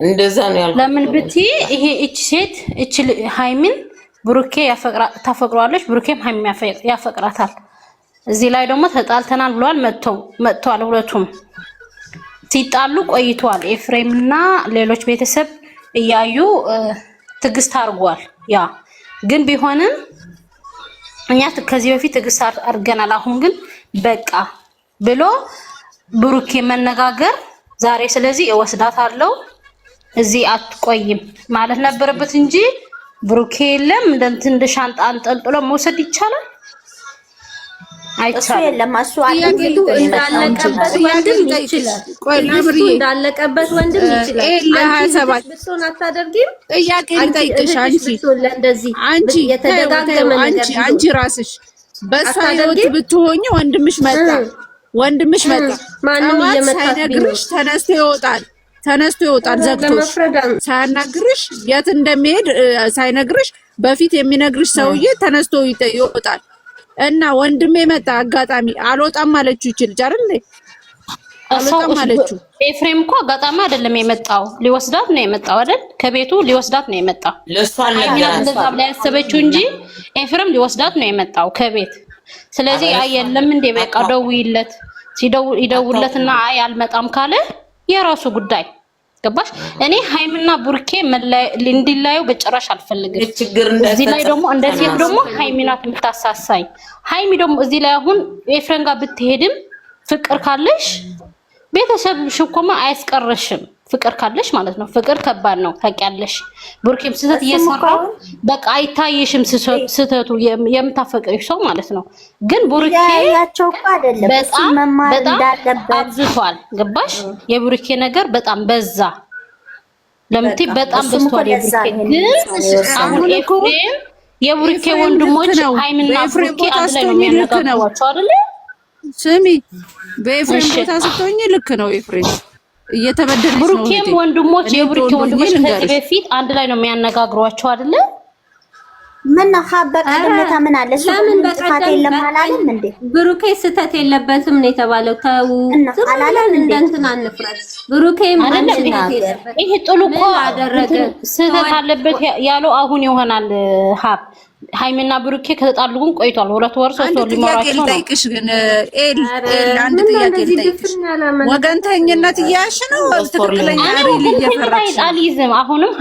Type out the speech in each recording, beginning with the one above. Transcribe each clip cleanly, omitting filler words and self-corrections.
እንደዛ ነው ያልኩት። ለምን ብቲ ይሄ እቺ ሴት እቺ ሃይሚን ብሩኬ ታፈቅሯለች፣ ብሩኬም ሃይሚ ያፈቅራታል። እዚህ ላይ ደግሞ ተጣልተናል ብለዋል። መጥተዋል ሁለቱም ሲጣሉ ቆይተዋል። ኤፍሬምና ሌሎች ቤተሰብ እያዩ ትግስት አድርጓል። ያ ግን ቢሆንም እኛ ከዚህ በፊት ትግስት አድርገናል። አሁን ግን በቃ ብሎ ብሩኬ መነጋገር ዛሬ ስለዚህ እወስዳታለሁ እዚህ አትቆይም ማለት ነበረበት እንጂ ብሩኬ የለም እንደ ሻንጣ አንጠልጥሎ መውሰድ ይቻላል? አይቻልም። የለም እሱ እንዳለቀበት ወንድም ይችላል። ቆይ ለብሪ እንዳለቀበት ወንድም ይችላል። ብትሆን አታደርጊም? ጥያቄ ልጠይቅሽ አንቺ የተደጋገመ ነገር አንቺ ራስሽ በሷ ህይወት ብትሆኚ ወንድምሽ መጣ ማንም ሳይነግርሽ ተነስቶ ይወጣል ዘግቶሽ ሳያናግርሽ የት እንደሚሄድ ሳይነግርሽ በፊት የሚነግርሽ ሰውዬ ተነስቶ ይወጣል። እና ወንድሜ መጣ አጋጣሚ አልወጣም አለችው ይችል አይደል? አልወጣም አለችው። ኤፍሬም እኮ አጋጣሚ አይደለም የመጣው ሊወስዳት ነው የመጣው አይደል? ከቤቱ ሊወስዳት ነው የመጣው። ለሷን ነገር ያሰበችው እንጂ ኤፍሬም ሊወስዳት ነው የመጣው ከቤት። ስለዚህ አየለም እንደ በቃ ደውይለት ይደውለትና አይ አልመጣም ካለ የራሱ ጉዳይ ገባሽ? እኔ ሃይሚና ቡርኬ እንዲላዩ በጭራሽ አልፈልግም። እዚህ ላይ ደግሞ እንደዚህ ደግሞ ሃይሚናት የምታሳሳኝ ሃይሚ ደግሞ እዚህ ላይ አሁን ኤፍሬም ጋር ብትሄድም ፍቅር ካለሽ ቤተሰብ ሽኮማ አያስቀርሽም። ፍቅር ካለሽ ማለት ነው። ፍቅር ከባድ ነው ታውቂያለሽ። ቡርኬም ስህተት እየሰራ በቃ አይታየሽም ስህተቱ የምታፈቅሪው ሰው ማለት ነው። ግን ቡርኬ ያቸው አይደለም በጣም አብዝቷል። ገባሽ? የቡርኬ ነገር በጣም በዛ። ለምቲ በጣም በዝቷል የቡርኬ። ግን አሁን ኤፍሬም የቡርኬ ወንድሞች ሃይሚና ቡርኬ አንድ ላይ ነው የሚያነጋግሯቸው አይደል? ስሚ በኤፍሬም ቦታ ስትሆኚ ልክ ነው ኤፍሬም እየተበደለች ነው። ብሩኬም ወንድሞች የብሩኬ ወንድሞች ከዚህ በፊት አንድ ላይ ነው የሚያነጋግሯቸው አይደል? ምን ሀበቀደምታ ምን አለ? ለምን በቃት የለም አላለም እንዴ? ብሩኬ ስህተት የለበትም ነው የተባለው። ተው አላለም እንደ እንትን አንፍረድ። ብሩኬም ይሄ ጥሉ እኮ አደረገ ስህተት አለበት ያለው አሁን ይሆናል። ሃይሚና ብሩኬ ከተጣሉ ግን ቆይቷል። 2 ወር 3 ወር ሊሞራቸው ነው። ልጠይቅሽ ግን አንድ ጥያቄ ልጠይቅሽ። ወገንተኝነት እያልሽ ነው ትክክለኛ ሪል እየፈራሽ አልይዝም። አሁንም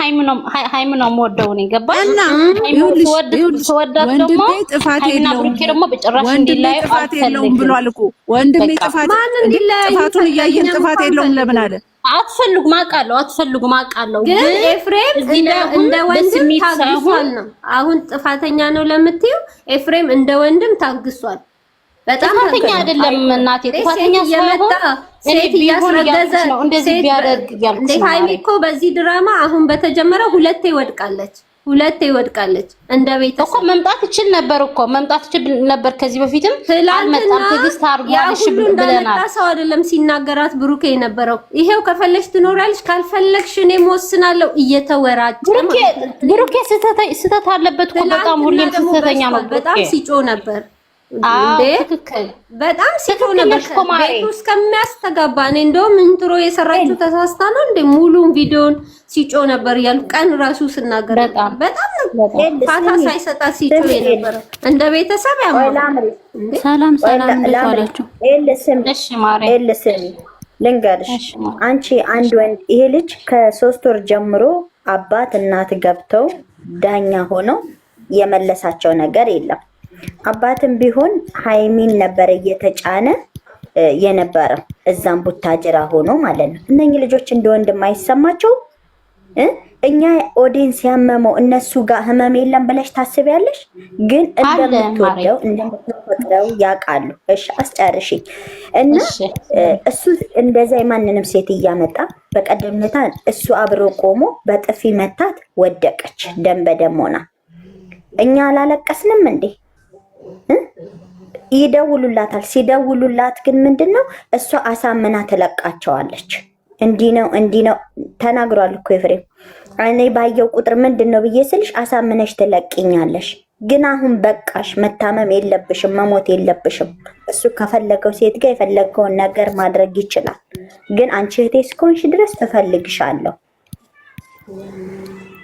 ሃይሚና ወደው ነው ገባሽ? ወዳት ደግሞ ሃይሚና ብሩኬ ደግሞ በጭራሽ እንዲላይ ጥፋት የለውም ብሏል እኮ ወንድሜ። ጥፋቱን እያየን ጥፋት የለውም ለምን አለ? አትፈልጉም አውቃለሁ ግን ኤፍሬም እንደ ወንድም ታግሷል ነው። አሁን ጥፋተኛ ነው ለምትዩ ኤፍሬም እንደ ወንድም ታግሷል። በጣም ጥፋተኛ አይደለም እናቴ። ጥፋተኛ ሳይሆን ሴት እያስረገዘ ነው እንደዚህ ቢያደርግ ያልኩ ነው። ሃይሚ እኮ በዚህ ድራማ አሁን በተጀመረ ሁለቴ ወድቃለች። እንደ ቤተሰብ እኮ መምጣት ይችል ነበር ከዚህ በፊትም አልመጣም። ትግስት አርጓልሽ ብለናል። ሰው አይደለም ሲናገራት ብሩኬ የነበረው ይሄው ከፈለሽ ትኖራለሽ ካልፈለግሽ እኔ ወስናለሁ እየተወራጨ ብሩኬ ስህተት አለበት እኮ በጣም ሁሌም ስህተተኛ ነው። በጣም ሲጮህ ነበር። ትክክል በጣም ሲጮህ ነበር ቤቱ እስከሚያስተጋባ። እኔ እንደውም ኢንትሮ የሰራችው ተሳስታ ነው እንደ ሙሉን ቪዲዮን ሲጮህ ነበር ያልኩ ቀን ራሱ ስናገር በጣም ፋታ ሳይሰጣት ሲጮህ ነበር። እንደ ቤተሰብ ያማል። ሰላም እንደዋላችሁ። እሺ ማሬ ልንገርሽ አንቺ አንድ ወንድ ይሄ ልጅ ከ3 ወር ጀምሮ አባት እናት ገብተው ዳኛ ሆነው የመለሳቸው ነገር የለም። አባትም ቢሆን ሃይሚን ነበር እየተጫነ የነበረው እዛም ቡታጅራ ሆኖ ማለት ነው። እነኚህ ልጆች እንደ ወንድም አይሰማቸው? እኛ ኦዲየንስ ያመመው እነሱ ጋር ህመም የለም ብለሽ ታስቢያለሽ? ግን እንደምትወደው እንደምትፈቅደው ያውቃሉ። እሺ አስጨርሺ እና እሱ እንደዛ የማንንም ሴት እያመጣ በቀደምነታ እሱ አብሮ ቆሞ በጥፊ መታት፣ ወደቀች ደም በደም ሆና። እኛ አላለቀስንም እንዴ? ይደውሉላታል። ሲደውሉላት ግን ምንድነው እሷ አሳምና ትለቃቸዋለች። እንዲህ ነው ተናግሯል እኮ ኤፍሬም። እኔ ባየው ቁጥር ምንድነው ብዬ ስልሽ አሳምነሽ ትለቅኛለሽ። ግን አሁን በቃሽ፣ መታመም የለብሽም፣ መሞት የለብሽም። እሱ ከፈለገው ሴት ጋር የፈለገውን ነገር ማድረግ ይችላል። ግን አንቺ እህቴ እስከሆንሽ ድረስ እፈልግሻለሁ።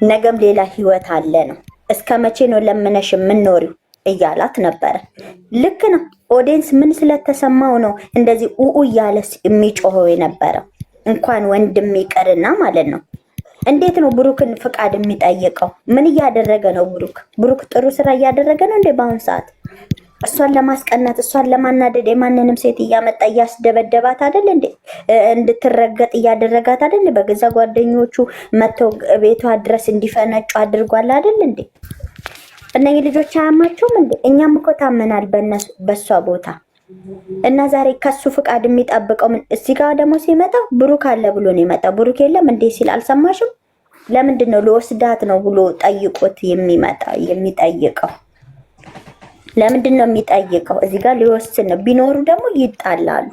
ነገም ሌላ ህይወት አለ ነው። እስከ መቼ ነው ለምነሽ የምንኖሪው እያላት ነበረ። ልክ ነው። ኦዲየንስ ምን ስለተሰማው ነው እንደዚህ ኡኡ እያለ የሚጮኸው የነበረው? እንኳን ወንድም ይቀርና ማለት ነው። እንዴት ነው ብሩክን ፍቃድ የሚጠይቀው? ምን እያደረገ ነው ብሩክ? ብሩክ ጥሩ ስራ እያደረገ ነው እንዴ? በአሁን ሰዓት እሷን ለማስቀናት እሷን ለማናደድ የማንንም ሴት እያመጣ እያስደበደባት አይደል እንዴ? እንድትረገጥ እያደረጋት አይደል? በገዛ ጓደኞቹ መተው ቤቷ ድረስ እንዲፈነጩ አድርጓል አይደል እንዴ? እነኚህ ልጆች አያማቸውም እንዴ? እኛም እኮ ታመናል በሷ ቦታ እና ዛሬ ከሱ ፍቃድ የሚጠብቀው ምን? እዚህ ጋር ደግሞ ሲመጣ ብሩክ አለ ብሎ ነው የመጣው። ብሩክ የለም እንዴ ሲል አልሰማሽም? ለምንድን ነው ለወስዳት ነው ብሎ ጠይቆት የሚጠይቀው? ለምንድን ነው የሚጠይቀው? እዚህ ጋር ሊወስን ነው። ቢኖሩ ደግሞ ይጣላሉ።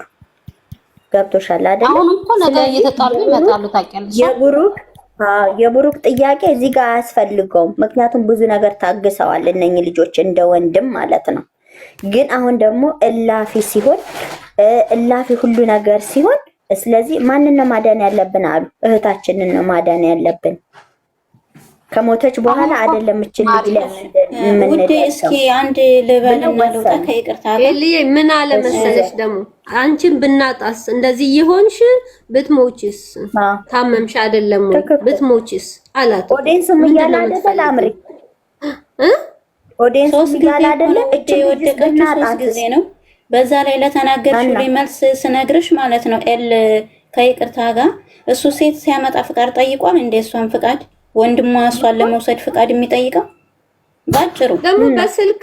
ገብቶሻል አይደል? አሁን እኮ ነገር እየተጣሉ ይመጣሉ። ታውቂያለሽ? የብሩክ ጥያቄ እዚህ ጋር አያስፈልገውም። ምክንያቱም ብዙ ነገር ታግሰዋል እነኚህ ልጆች እንደ ወንድም ማለት ነው። ግን አሁን ደግሞ እላፊ ሁሉ ነገር ሲሆን፣ ስለዚህ ማንን ነው ማዳን ያለብን አሉ። እህታችንን ነው ማዳን ያለብን። ከሞተች በኋላ አይደለም እቺን ልጅ ለምን ውዴ፣ እስኪ አንድ ልበልና ልውጣ ከይቅርታ ኤልዬ ምን አለ መሰለሽ ደግሞ አንቺን ብናጣስ እንደዚህ ይሆንሽ ብትሞችስ ታመምሽ አይደለም ብትሞችስ አላት። ኦዲየንስም እያለ አይደል አምሪ ኦዲየንስ እያለ አይደል እቺ የወደቀችው 3 ጊዜ ነው። በዛ ላይ ለተናገርሽው መልስ ስነግርሽ ማለት ነው ከይቅርታ ጋር እሱ ሴት ሲያመጣ ፍቃድ ጠይቋል እንደ እሷን ፍቃድ ወንድሟ እሷን ለመውሰድ ፍቃድ የሚጠይቀው ባጭሩ ደግሞ በስልክ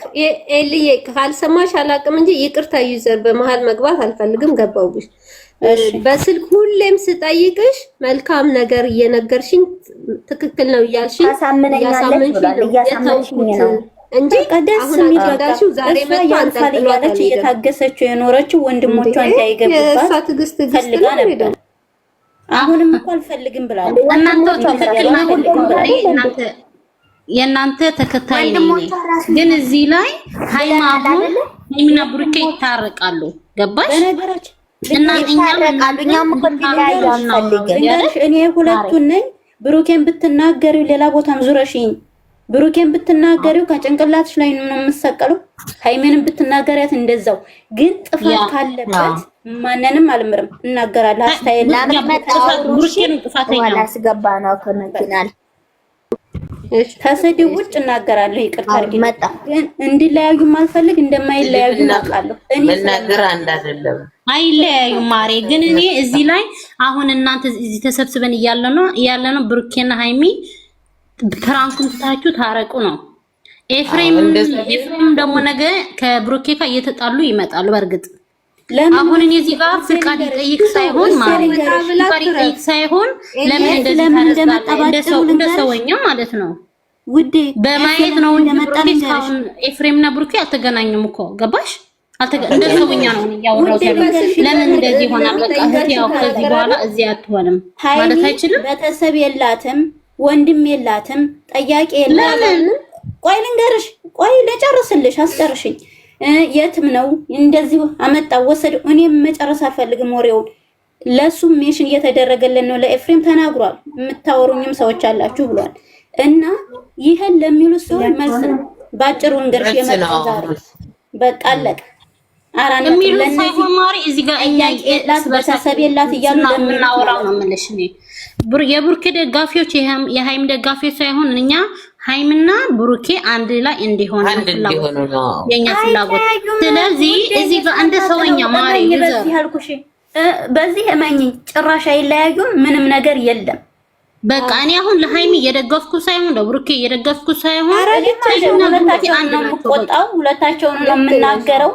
ኤልዬ ካልሰማሽ አላቅም እንጂ ይቅርታ ዩዘር በመሃል መግባት አልፈልግም። ገባውብሽ። በስልክ ሁሌም ስጠይቅሽ መልካም ነገር እየነገርሽኝ ትክክል ነው እያልሽኝ እያሳመንሽኝ ነው እንጂ ቀደስ የሚረዳሽው ዛሬ መጥቶ አንጠልጥሏለች። እየታገሰችው የኖረችው ወንድሞቿ እንዳይገቡባት እሷ ትዕግስት ፈልጋ ነበር። አሁንም እኮ አልፈልግም ብላለች። እናንተ ትክክል ናችሁ። የእናንተ ተከታይ ነኝ። ግን እዚህ ላይ ሃይማና ብሩኬ ይታረቃሉ። ገባሽ? በነገራችን እና እኛም እኔ ሁለቱን ነኝ። ብሩኬን ብትናገሪው ሌላ ቦታም ዙረሽኝ ብሩኬን ብትናገሪው ከጭንቅላትሽ ላይ ነው የምትሰቀለው። ሃይሜንን ብትናገሪያት እንደዛው። ግን ጥፋት ካለበት ማንንም አልምርም እናገራለሁ። አስተያየት ብሩኬን ጥፋተኛ አላስገባ ነው ከመኪናል ከስድብ ውጭ እናገራለሁ። ይቅርታ አድርጊ። ግን እንዲለያዩ ማልፈልግ እንደማይለያዩ እናውቃለሁ። እኔ መናገር አንድ አይደለም። አይለያዩ ማሬ። ግን እኔ እዚህ ላይ አሁን እናንተ እዚህ ተሰብስበን እያለ ነው ብሩኬና ሃይሚ ፕራንኩን ትታችሁ ታረቁ ነው። ኤፍሬም ደግሞ ነገ ከብሩኬ ጋር እየተጣሉ ይመጣሉ። በእርግጥ አሁን እኔ እዚህ ጋር ፍቃድ ይጠይቅ ሳይሆን ማለት ፍቃድ ይጠይቅ ሳይሆን ለምን እንደዚህ እንደ ሰውኛ ማለት ነው ውዴ በማየት ነው እንጂ ኤፍሬምና ብሩኬ አልተገናኙም እኮ ገባሽ? እንደ ሰውኛ ነው ያወራው። ለምን እንደዚህ ይሆናል? በቃ እህት ያው ከዚህ በኋላ እዚህ አትሆንም ማለት አይችልም። ቤተሰብ የላትም፣ ወንድም የላትም፣ ጠያቂ የላትም። ቆይ ልንገርሽ፣ ቆይ ልጨርስልሽ፣ አስጨርሽኝ። የትም ነው እንደዚህ አመጣ ወሰድ። እኔም መጨረስ አልፈልግም ወሬውን። ለሱም ሜሽን እየተደረገልን ነው። ለኤፍሬም ተናግሯል። የምታወሩኝም ሰዎች አላችሁ ብሏል። እና ይሄን ለሚሉ ሰው መልስ ነው ባጭሩ እንግርሽ የመጣው ዛሬ በቃ አለቀ። አራን ለነዚህ ማሪ እዚህ ጋር እኛ ቤተሰብ የላት እያሉ ለምናወራው ነው የምልሽ። እኔ የብሩኬ ደጋፊዎች የሃይም ደጋፊዎች ሳይሆን እኛ ሃይምና ብሩኬ አንድ ላይ እንዲሆን ነው የኛ ፍላጎት። ስለዚህ እዚህ ጋር እንደ ሰውኛ ማሪ በዚህ አልኩሽ፣ በዚህ እመኚኝ ጭራሽ አይለያዩም። ምንም ነገር የለም። በቃ እኔ አሁን ለሃይሚ እየደገፍኩ ሳይሆን ለብሩኬ እየደገፍኩ ሳይሆን ሁለታቸውን ነው የምቆጣው፣ ሁለታቸውን ነው የምናገረው።